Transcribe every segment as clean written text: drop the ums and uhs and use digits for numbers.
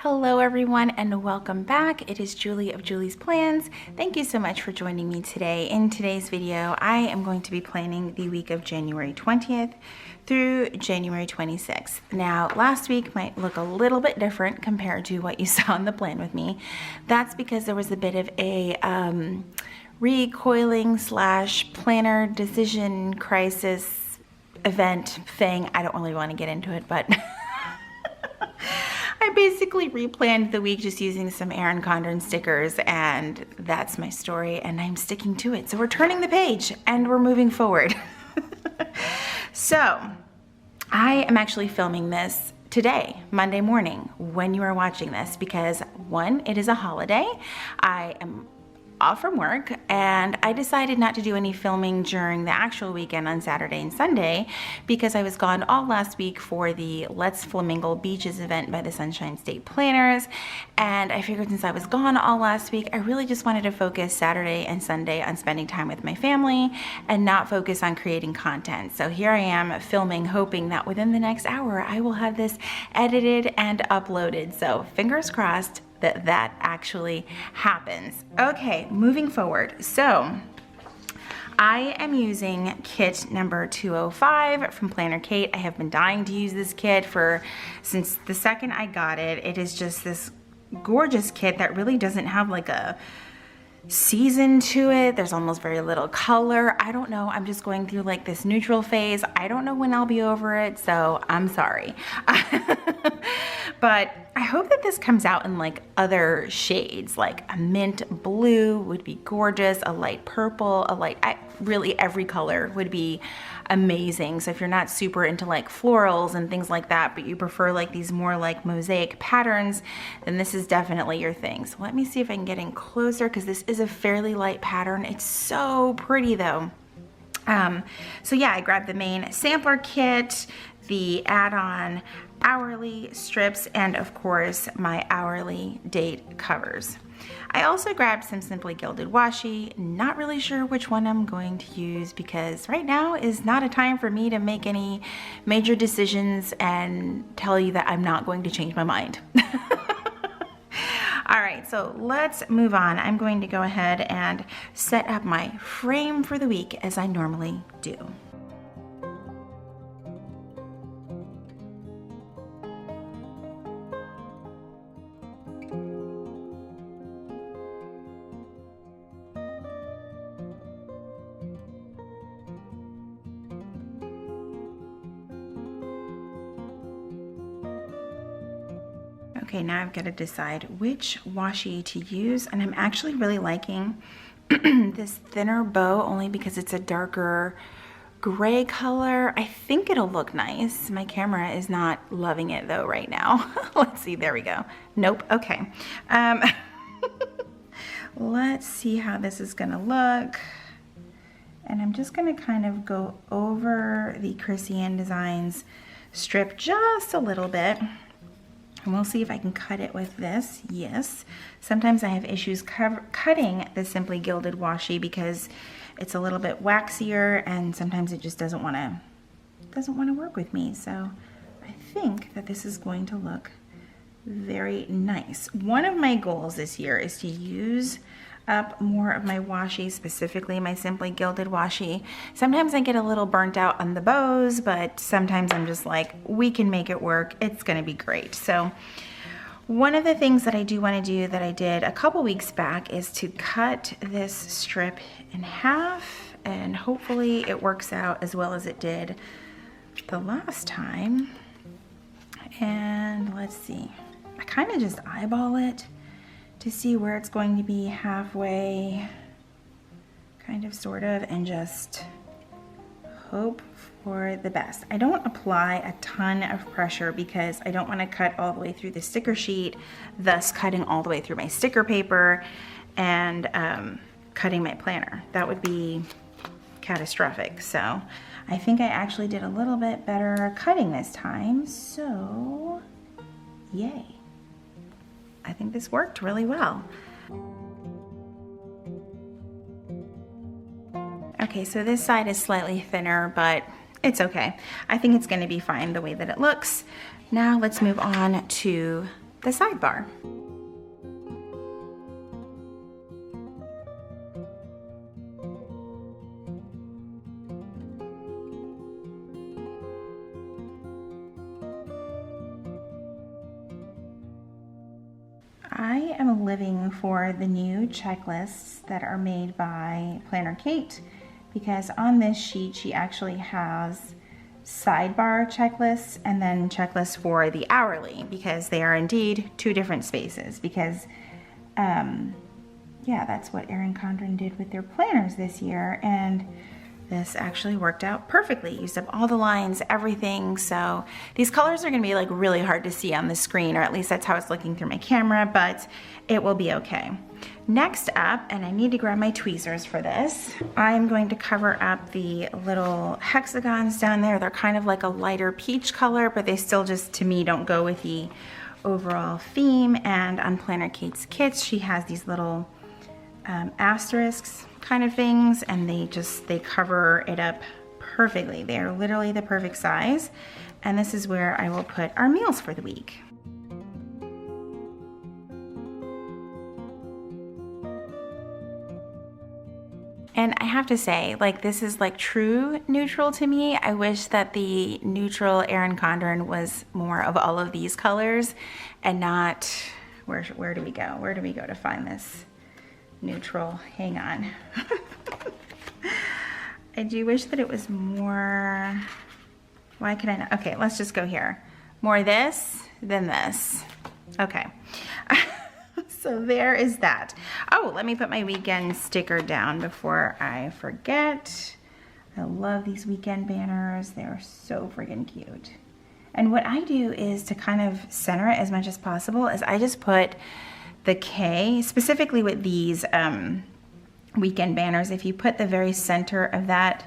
Hello everyone and welcome back. It is Julie of Julie's Plans. Thank you so much for joining me today. In today's video, I am going to be planning the week of January 20th through January 26th. Now, last week might look a little bit different compared to what you saw in the plan with me. That's because there was a bit of a recoiling / planner decision crisis event thing. I don't really want to get into it, but I basically replanned the week just using some Erin Condren stickers, and that's my story, and I'm sticking to it. So we're turning the page and we're moving forward. So I am actually filming this today, Monday morning, when you are watching this, because one, it is a holiday. I am off from work, and I decided not to do any filming during the actual weekend on Saturday and Sunday because I was gone all last week for the Let's Flamingo Beaches event by the Sunshine State Planners, and I figured since I was gone all last week, I really just wanted to focus Saturday and Sunday on spending time with my family and not focus on creating content. So here I am filming, hoping that within the next hour I will have this edited and uploaded. So fingers crossed that actually happens. Okay, moving forward. So I am using kit number 205 from Planner Kate. I have been dying to use this kit since the second I got it. It is just this gorgeous kit that really doesn't have like a season to it. There's almost very little color. I don't know. I'm just going through like this neutral phase. I don't know when I'll be over it, so I'm sorry. But I hope that this comes out in like other shades, like a mint blue would be gorgeous, a light purple, really every color would be amazing. So if you're not super into like florals and things like that, but you prefer like these more like mosaic patterns, then this is definitely your thing. So let me see if I can get in closer because this is a fairly light pattern. It's so pretty though. So yeah, I grabbed the main sampler kit, the add-on hourly strips, and of course my hourly date covers. I also grabbed some Simply Gilded washi. Not really sure which one I'm going to use because right now is not a time for me to make any major decisions and tell you that I'm not going to change my mind. All right, so let's move on. I'm going to go ahead and set up my frame for the week as I normally do. Okay, now I've got to decide which washi to use, and I'm actually really liking this thinner bow only because it's a darker gray color. I think it'll look nice. My camera is not loving it though right now. Let's see, there we go. Nope, okay. Let's see how this is gonna look. And I'm just gonna kind of go over the Chrissy Ann Designs strip just a little bit. And we'll see if I can cut it with this. Yes. Sometimes I have issues cutting the Simply Gilded washi because it's a little bit waxier and sometimes it just doesn't want to work with me. So I think that this is going to look very nice. One of my goals this year is to use up more of my washi, specifically my Simply Gilded washi. Sometimes I get a little burnt out on the bows, but sometimes I'm just like, we can make it work. It's gonna be great. So one of the things that I do want to do that I did a couple weeks back is to cut this strip in half, and hopefully it works out as well as it did the last time. And let's see, I kind of just eyeball it to see where it's going to be halfway, kind of, sort of, and just hope for the best. I don't apply a ton of pressure because I don't want to cut all the way through the sticker sheet, thus cutting all the way through my sticker paper and cutting my planner. That would be catastrophic. So I think I actually did a little bit better cutting this time, so yay. I think this worked really well. Okay, so this side is slightly thinner, but it's okay. I think it's gonna be fine the way that it looks. Now let's move on to the sidebar. I am living for the new checklists that are made by Planner Kate, because on this sheet she actually has sidebar checklists and then checklists for the hourly, because they are indeed two different spaces. Because yeah, that's what Erin Condren did with their planners this year, and this actually worked out perfectly. Used up all the lines, everything. So these colors are gonna be like really hard to see on the screen, or at least that's how it's looking through my camera, but it will be okay. Next up, and I need to grab my tweezers for this, I'm going to cover up the little hexagons down there. They're kind of like a lighter peach color, but they still just, to me, don't go with the overall theme. And on Planner Kate's kits, she has these little asterisks kind of things, and they cover it up perfectly. They are literally the perfect size. And this is where I will put our meals for the week. And I have to say, like, this is like true neutral to me. I wish that the neutral Erin Condren was more of all of these colors and not, where do we go? Where do we go to find this neutral? Hang on. I do wish that it was more, why can I not? Okay, let's just go here. More this than this. Okay. So there is that. Oh, let me put my weekend sticker down before I forget. I love these weekend banners. They're so friggin' cute. And what I do is, to kind of center it as much as possible, is I just put the K, specifically with these weekend banners. If you put the very center of that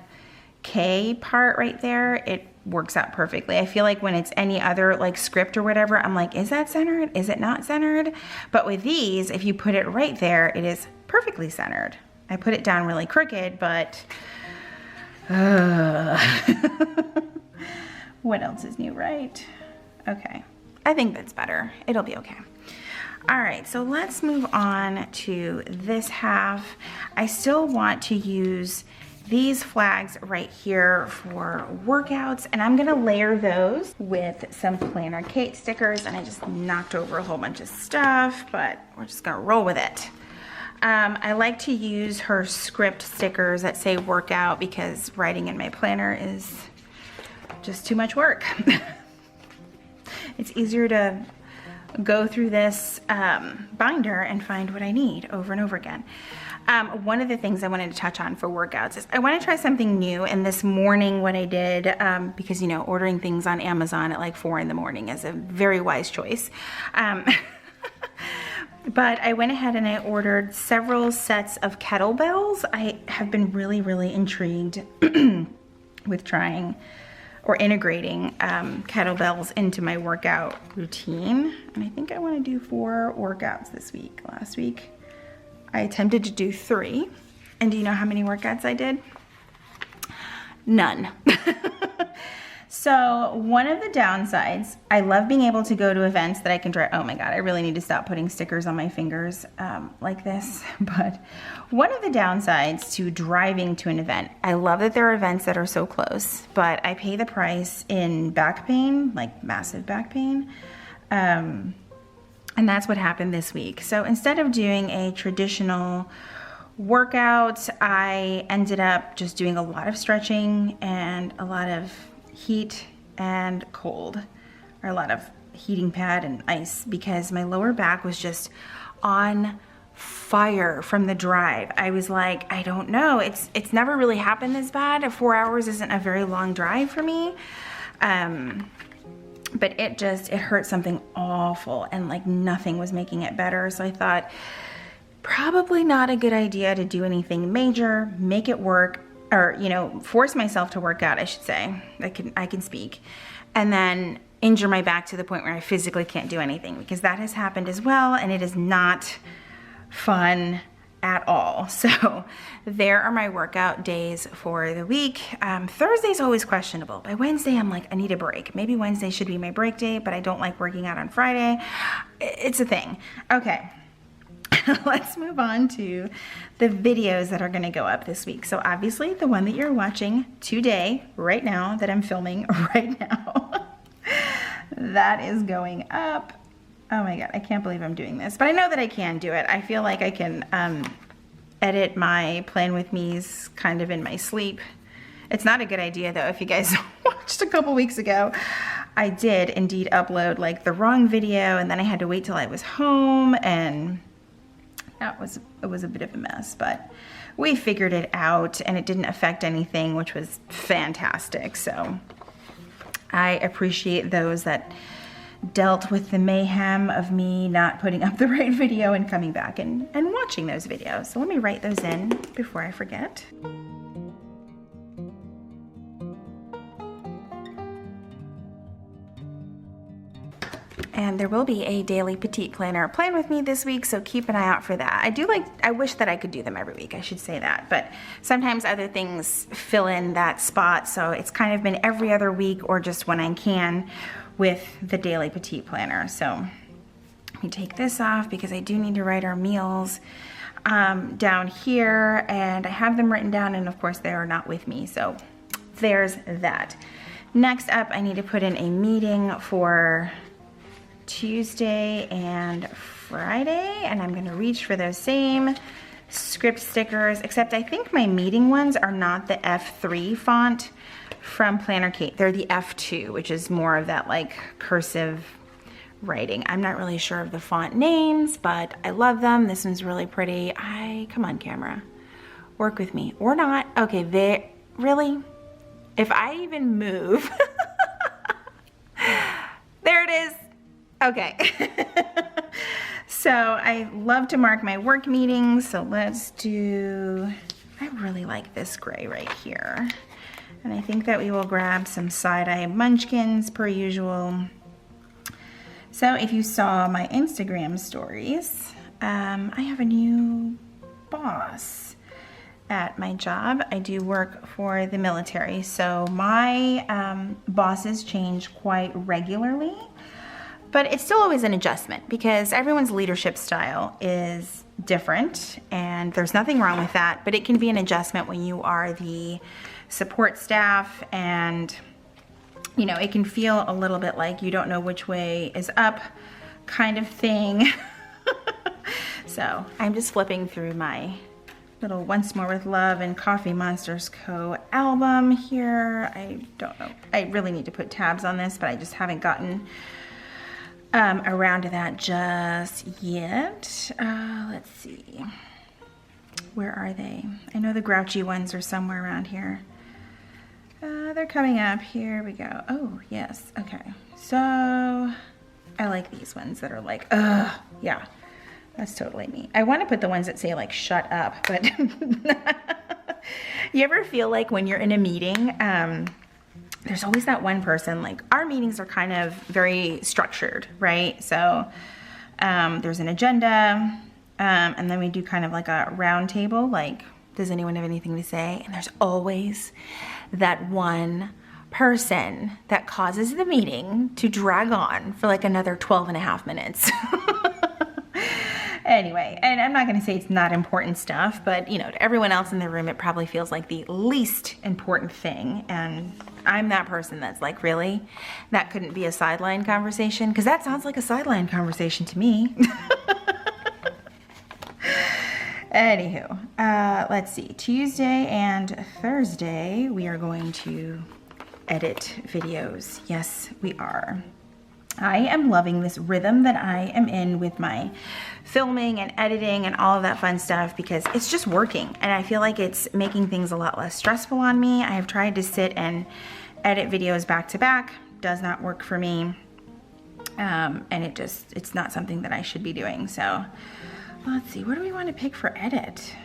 K part right there, it works out perfectly. I feel like when it's any other like script or whatever, I'm like, is that centered? Is it not centered? But with these, if you put it right there, it is perfectly centered. I put it down really crooked, but what else is new, right? Okay, I think that's better. It'll be okay. All right, so let's move on to this half. I still want to use these flags right here for workouts, and I'm gonna layer those with some Planner Kate stickers, and I just knocked over a whole bunch of stuff, but we're just gonna roll with it. I like to use her script stickers that say workout, because writing in my planner is just too much work. It's easier to go through this binder and find what I need over and over again. One of the things I wanted to touch on for workouts is I want to try something new. And this morning what I did, because you know, ordering things on Amazon at like 4 in the morning is a very wise choice. But I went ahead and I ordered several sets of kettlebells. I have been really, really intrigued with trying or integrating kettlebells into my workout routine. And I think I want to do 4 workouts this week. Last week I attempted to do 3. And do you know how many workouts I did? None. So one of the downsides, I love being able to go to events that I can try. Oh my God, I really need to stop putting stickers on my fingers like this. But one of the downsides to driving to an event, I love that there are events that are so close, but I pay the price in back pain, like massive back pain. And that's what happened this week. So instead of doing a traditional workout, I ended up just doing a lot of stretching and a lot of heat and cold, or a lot of heating pad and ice, because my lower back was just on fire from the drive. I was like, I don't know, it's never really happened this bad. 4 hours isn't a very long drive for me. But it hurt something awful, and like nothing was making it better. So I thought, probably not a good idea to do anything major, make it work, or, you know, force myself to work out, I should say. I can speak. And then injure my back to the point where I physically can't do anything, because that has happened as well, and it is not fun at all. So there are my workout days for the week. Thursday's always questionable. By Wednesday, I'm like, I need a break. Maybe Wednesday should be my break day, but I don't like working out on Friday. It's a thing. Okay. Let's move on to the videos that are going to go up this week. So obviously the one that you're watching today, right now, that I'm filming right now, that is going up. Oh my God, I can't believe I'm doing this, but I know that I can do it. I feel like I can edit my Plan With Me's kind of in my sleep. It's not a good idea though. If you guys watched a couple weeks ago, I did indeed upload like the wrong video, and then I had to wait till I was home, and it was a bit of a mess, but we figured it out and it didn't affect anything, which was fantastic. So I appreciate those that dealt with the mayhem of me not putting up the right video and coming back and watching those videos. So let me write those in before I forget. And there will be a daily petite planner Plan With Me this week, so keep an eye out for that. I wish that I could do them every week, I should say that, but sometimes other things fill in that spot, so it's kind of been every other week or just when I can with the daily petite planner. So let me take this off because I do need to write our meals down here, and I have them written down, and of course they are not with me, so there's that. Next up, I need to put in a meeting for Tuesday and Friday, and I'm gonna reach for those same script stickers, except I think my meeting ones are not the F3 font from Planner Kate. They're the F2, which is more of that like cursive writing. I'm not really sure of the font names, but I love them. This one's really pretty. Come on, camera, work with me or not. Okay, really? If I even move, there it is. Okay. So I love to mark my work meetings. So let's do, I really like this gray right here. And I think that we will grab some side-eye munchkins per usual. So if you saw my Instagram stories, I have a new boss at my job. I do work for the military. So my bosses change quite regularly. But it's still always an adjustment because everyone's leadership style is different, and there's nothing wrong with that, but it can be an adjustment when you are the support staff, and you know, it can feel a little bit like you don't know which way is up kind of thing. So I'm just flipping through my little Once More With Love and Coffee Monsters Co. album here. I don't know, I really need to put tabs on this, but I just haven't gotten around to that just yet. Let's see, where are they? I know the grouchy ones are somewhere around here. They're coming up. Here we go. Oh yes, okay. So I like these ones that are like, yeah, that's totally me. I want to put the ones that say like shut up, but you ever feel like when you're in a meeting, there's always that one person, like our meetings are kind of very structured, right? So there's an agenda, and then we do kind of like a round table, like, does anyone have anything to say? And there's always that one person that causes the meeting to drag on for like another 12 and a half minutes. Anyway, and I'm not gonna say it's not important stuff, but you know, to everyone else in the room, it probably feels like the least important thing. And I'm that person that's like, really? That couldn't be a sideline conversation? Because that sounds like a sideline conversation to me. Anywho, let's see. Tuesday and Thursday, we are going to edit videos. Yes, we are. I am loving this rhythm that I am in with my filming and editing and all of that fun stuff because it's just working, and I feel like it's making things a lot less stressful on me. I have tried to sit and edit videos back to back. Does not work for me, and it's not something that I should be doing. So let's see, what do we want to pick for edit?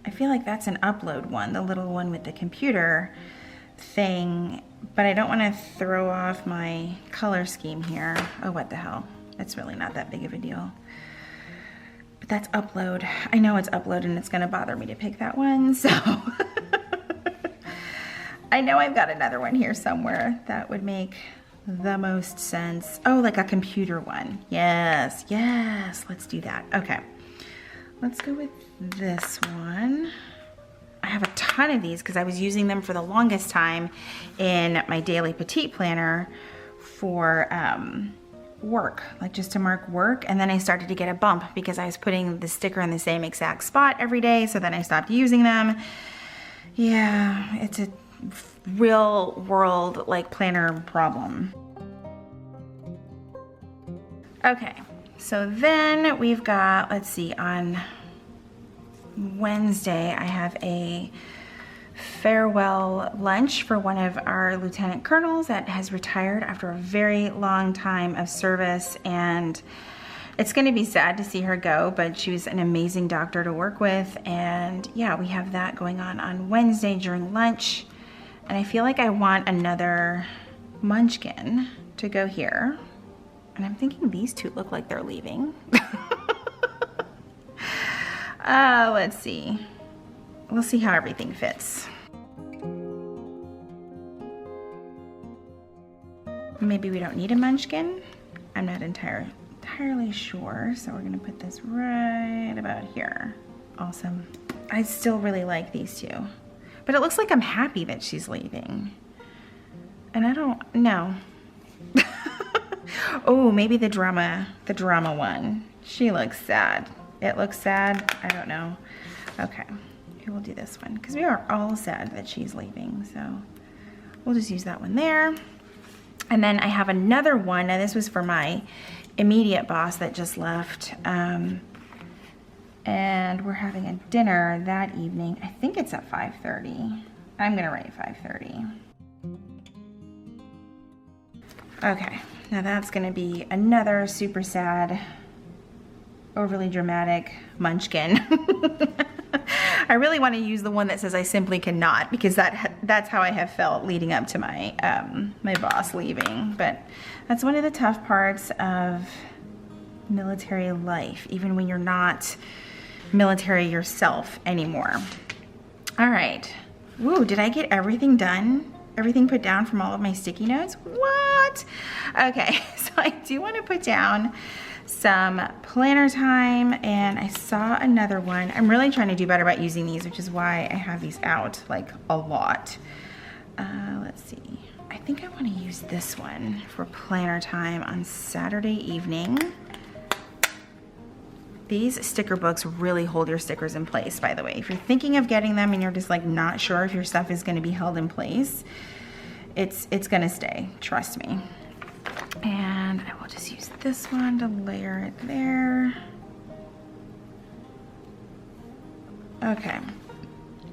I feel like that's an upload one, the little one with the computer thing, but I don't want to throw off my color scheme here. Oh, what the hell? It's really not that big of a deal. But that's upload. I know it's upload and it's gonna bother me to pick that one, so. I know I've got another one here somewhere that would make the most sense. Oh, like a computer one. Yes, yes, let's do that. Okay, let's go with this one. I have a ton of these because I was using them for the longest time in my daily petite planner for work, like just to mark work. And then I started to get a bump because I was putting the sticker in the same exact spot every day. So then I stopped using them. Yeah, it's a real world like planner problem. Okay, so then we've got, let's see, on Wednesday, I have a farewell lunch for one of our lieutenant colonels that has retired after a very long time of service, and it's going to be sad to see her go, but she was an amazing doctor to work with. And yeah, we have that going on Wednesday during lunch, and I feel like I want another munchkin to go here, and I'm thinking these two look like they're leaving. Let's see. We'll see how everything fits. Maybe we don't need a munchkin. I'm not entirely sure. So we're gonna put this right about here. Awesome. I still really like these two, but it looks like I'm happy that she's leaving. And I don't know. Oh, maybe the drama one. She looks sad. It looks sad. I don't know. Okay, here we'll do this one because we are all sad that she's leaving. So we'll just use that one there. And then I have another one. Now this was for my immediate boss that just left. And we're having a dinner that evening. I think it's at 5:30. I'm gonna write 5:30. Okay, now that's gonna be another super sad, overly dramatic munchkin. I really want to use the one that says I simply cannot, because that's how I have felt leading up to my my boss leaving. But that's one of the tough parts of military life, even when you're not military yourself anymore. All right. Woo, did I get everything done? Everything put down from all of my sticky notes? What? Okay, so I do want to put down some planner time, and I saw another one. I'm really trying to do better about using these, which is why I have these out like a lot. Let's see. I think I want to use this one for planner time on Saturday evening. These sticker books really hold your stickers in place, by the way. If you're thinking of getting them and you're just like not sure if your stuff is going to be held in place, it's going to stay, trust me. And I will just use this one to layer it there. Okay,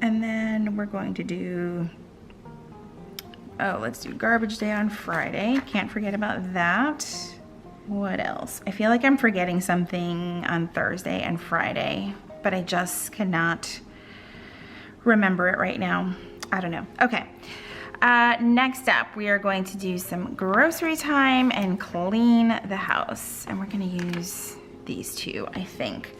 and then we're going to do, oh, let's do garbage day on Friday. Can't forget about that. What else? I feel like I'm forgetting something on Thursday and Friday, but I just cannot remember it right now. I don't know. Okay. Next up, we are going to do some grocery time and clean the house. And we're going to use these two, I think.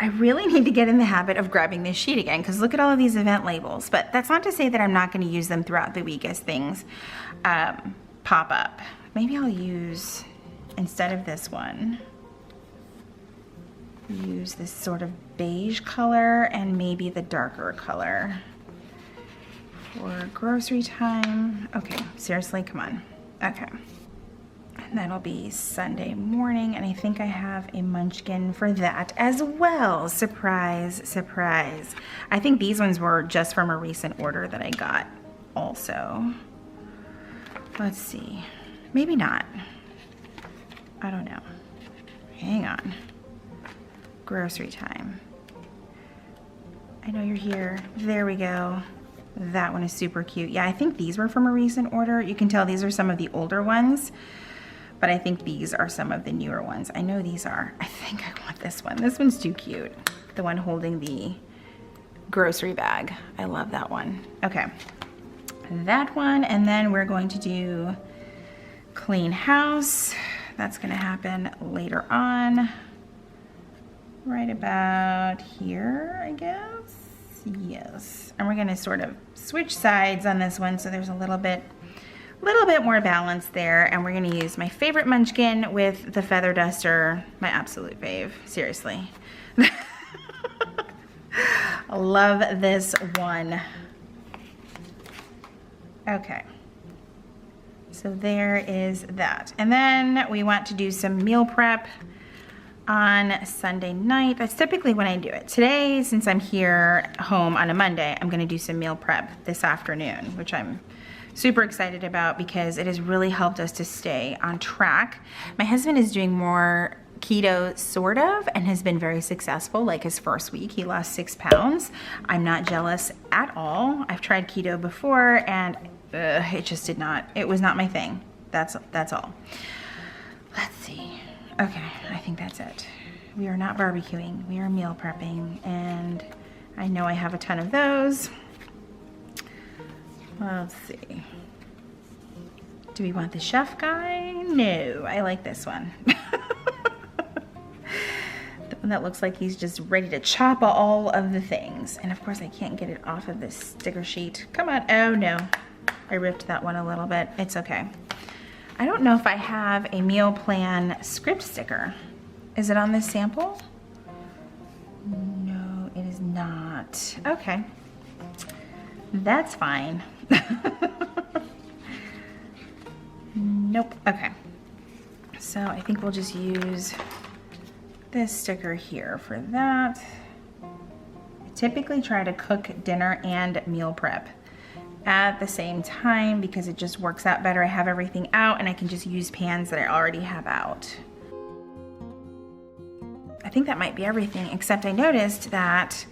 I really need to get in the habit of grabbing this sheet again, because look at all of these event labels. But that's not to say that I'm not going to use them throughout the week as things pop up. Maybe I'll use, instead of this one, use this sort of beige color and maybe the darker color for grocery time. Okay, seriously, come on. Okay, and that'll be Sunday morning, and I think I have a munchkin for that as well. Surprise, surprise. I think these ones were just from a recent order that I got also. Let's see, maybe not. I don't know. Hang on. Grocery time. I know you're here. There we go. That one is super cute. Yeah, I think these were from a recent order. You can tell these are some of the older ones, but I think these are some of the newer ones. I know these are. I think I want this one. This one's too cute. The one holding the grocery bag. I love that one. Okay. That one, and then we're going to do clean house. That's gonna happen later on. right about here, I guess. Yes. And we're gonna sort of switch sides on this one so there's a little bit more balance there. And we're gonna use my favorite Munchkin with the feather duster, my absolute fave, seriously. I love this one. Okay. So there is that. And then we want to do some meal prep on Sunday night. That's typically when I do it. Today, since I'm here home on a Monday, I'm gonna do some meal prep this afternoon, which I'm super excited about because it has really helped us to stay on track. My husband is doing more keto, sort of, and has been very successful. Like his first week, he lost 6 pounds. I'm not jealous at all. I've tried keto before and it just did not, it was not my thing. That's all. Let's see. Okay, I think that's it. We are not barbecuing, we are meal prepping, and I know I have a ton of those. Let's see. Do we want the chef guy? No, I like this one. The one that looks like he's just ready to chop all of the things. And of course I can't get it off of this sticker sheet. Come on, oh no. I ripped that one a little bit, it's okay. I don't know if I have a meal plan script sticker. Is it on this sample? No, it is not. Okay, that's fine. Nope, okay. So I think we'll just use this sticker here for that. I typically try to cook dinner and meal prep at the same time because it just works out better. I have everything out and I can just use pans that I already have out. I think that might be everything, except I noticed that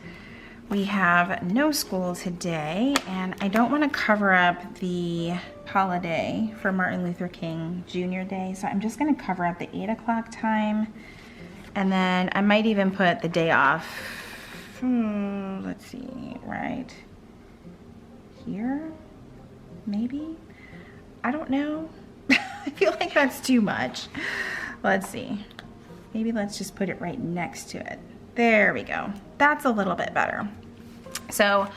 we have no school today and I don't want to cover up the holiday for Martin Luther King Jr. Day, so I'm just going to cover up the 8 o'clock time, and then I might even put the day off, let's see, right here, maybe? I don't know. I feel like that's too much. Let's see. Maybe let's just put it right next to it. There we go. That's a little bit better. So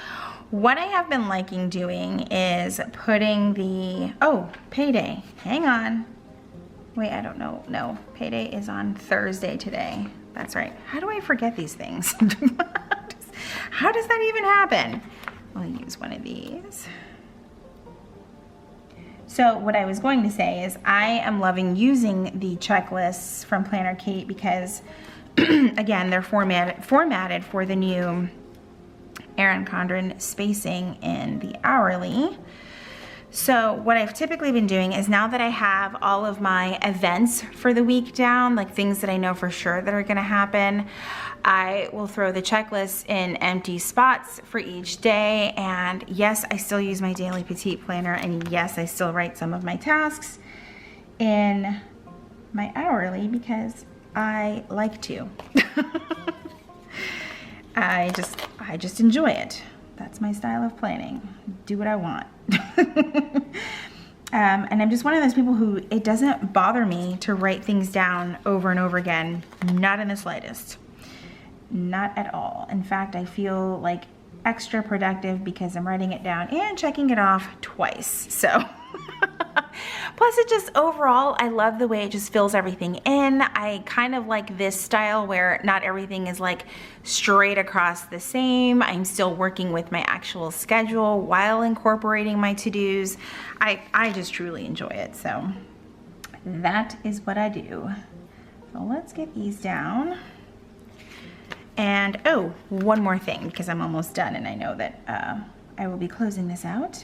what I have been liking doing is putting the, oh, payday. Hang on. Wait, I don't know. No, payday is on Thursday today. That's right. How do I forget these things? How does that even happen? We'll use one of these. So what I was going to say is I am loving using the checklists from Planner Kate because again, they're formatted for the new Erin Condren spacing in the hourly. So what I've typically been doing is now that I have all of my events for the week down, like things that I know for sure that are gonna happen, I will throw the checklists in empty spots for each day. And yes, I still use my daily petite planner, and yes, I still write some of my tasks in my hourly because I like to. I just enjoy it. That's my style of planning. Do what I want. And I'm just one of those people who it doesn't bother me to write things down over and over again, not in the slightest. Not at all. In fact, I feel like extra productive because I'm writing it down and checking it off twice. So plus it just overall, I love the way it just fills everything in. I kind of like this style where not everything is like straight across the same. I'm still working with my actual schedule while incorporating my to-dos. I just truly enjoy it. So that is what I do. So let's get these down. And oh, one more thing because I'm almost done and I know that I will be closing this out.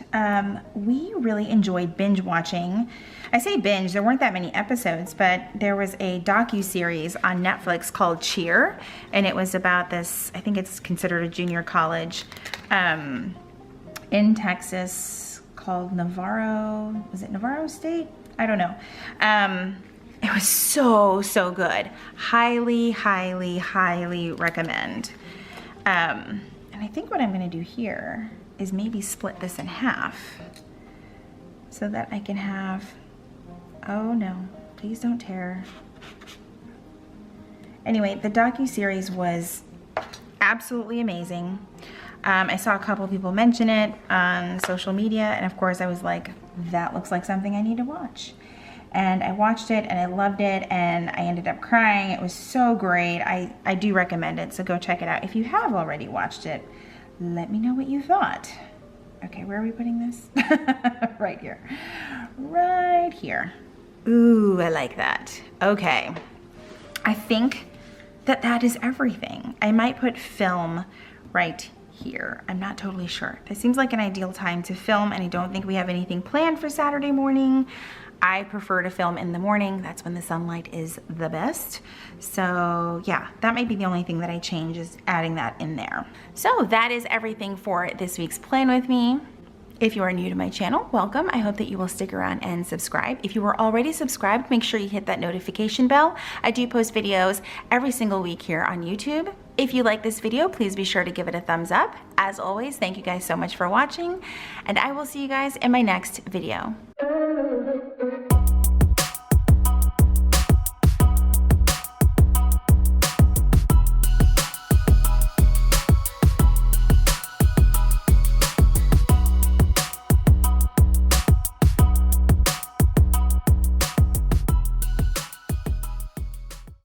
We really enjoyed binge watching. I say binge, there weren't that many episodes, but there was a docu-series on Netflix called Cheer, and it was about this, I think it's considered a junior college in Texas called Navarro, was it Navarro State? I don't know. It was so good. Highly, highly, highly recommend. And I think what I'm gonna do here is maybe split this in half so that I can have, oh no, please don't tear. Anyway, the docuseries was absolutely amazing. I saw a couple people mention it on social media, and of course I was like, that looks like something I need to watch. And I watched it and I loved it, and I ended up crying. It was so great. I do recommend it, so go check it out. If you have already watched it, let me know what you thought. Okay, where are we putting this? Right here. Right here. Ooh, I like that. Okay. I think that is everything. I might put film right here. I'm not totally sure. This seems like an ideal time to film, and I don't think we have anything planned for Saturday morning. I prefer to film in the morning. That's when the sunlight is the best. So yeah, that might be the only thing that I change, is adding that in there. So that is everything for this week's Plan With Me. If you are new to my channel, welcome. I hope that you will stick around and subscribe. If you are already subscribed, make sure you hit that notification bell. I do post videos every single week here on YouTube. If you like this video, please be sure to give it a thumbs up. As always, thank you guys so much for watching, and I will see you guys in my next video.